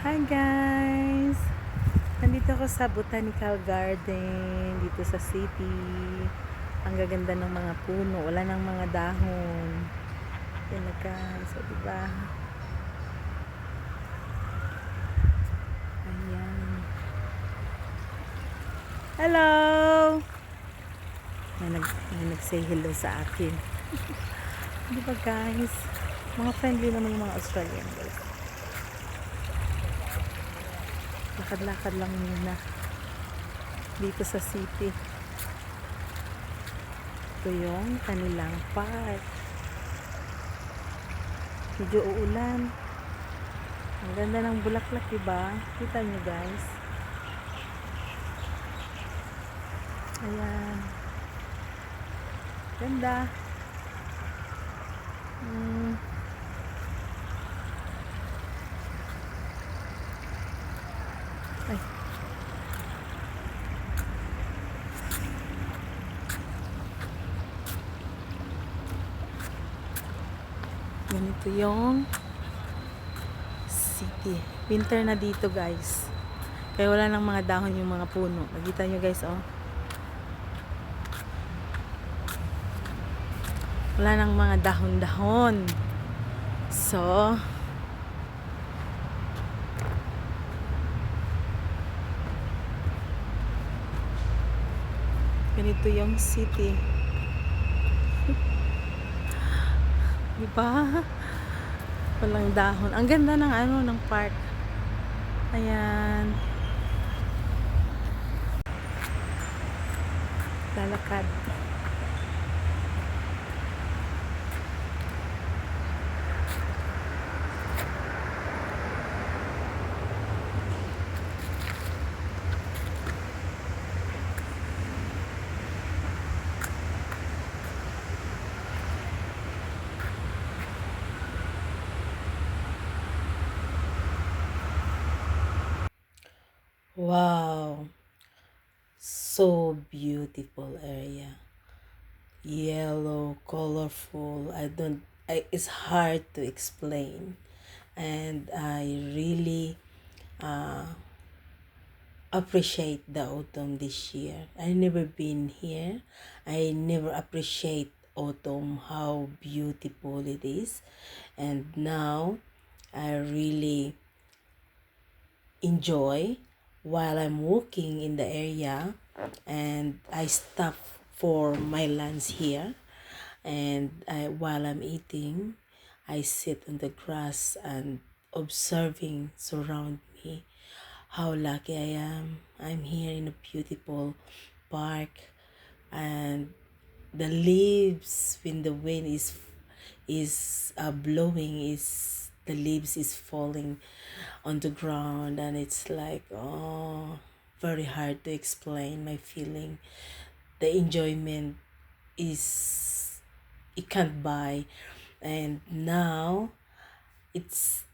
Hi guys! Nandito ako sa Botanical Garden dito sa city. Ang gaganda ng mga puno, wala nang mga dahon. Yan na guys, so, diba? Ayan. Hello! May nag-say hello sa akin. Diba guys? Mga friendly naman yung mga Australian guys. Lakad-lakad lang muna dito sa city. Ito yung kanilang park. Medyo uulan. Ang ganda ng bulaklak, diba? Kita nyo guys. Ayan. Ganda. Ay. Ganito yung city. Winter na dito guys. Kaya wala nang mga dahon yung mga puno. Nakita nyo guys, oh. Wala nang mga dahon-dahon. So, ganito yung city. Diba? Walang dahon. Ang ganda ng ng park. Ayan. Lalakad. Wow. So beautiful area. Yellow, colorful. It's hard to explain. And I really appreciate the autumn this year. I never been here. I never appreciate autumn, how beautiful it is. And now I really enjoy while I'm walking in the area, and I stop for my lunch here, and while I'm eating, I sit on the grass and observing surround me. How lucky I am. I'm here in a beautiful park, and the leaves when the wind is blowing, is the leaves is falling on the ground, and it's like, oh, very hard to explain my feeling. The enjoyment is, it can't buy. And now it's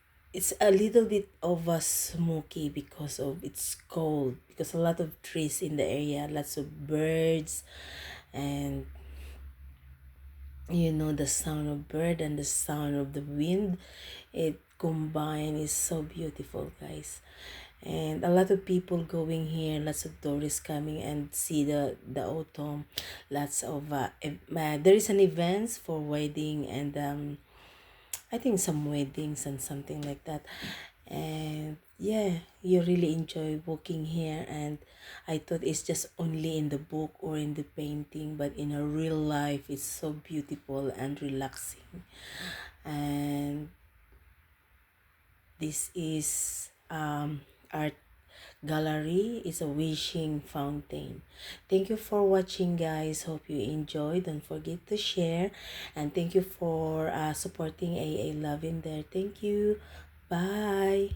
a little bit of a smoky because of it's cold, because a lot of trees in the area, lots of birds, and the sound of bird and the sound of the wind, it combined is so beautiful guys. And a lot of people going here, lots of tourists coming and see the autumn. Lots of there is an events for wedding, and I think some weddings and something like that. And yeah, you really enjoy walking here, and I thought it's just only in the book or in the painting, but in a real life it's so beautiful and relaxing. And this is art gallery, is a wishing fountain. Thank you for watching guys, hope you enjoy. Don't forget to share, and thank you for supporting AA Lavender. Thank you. Bye.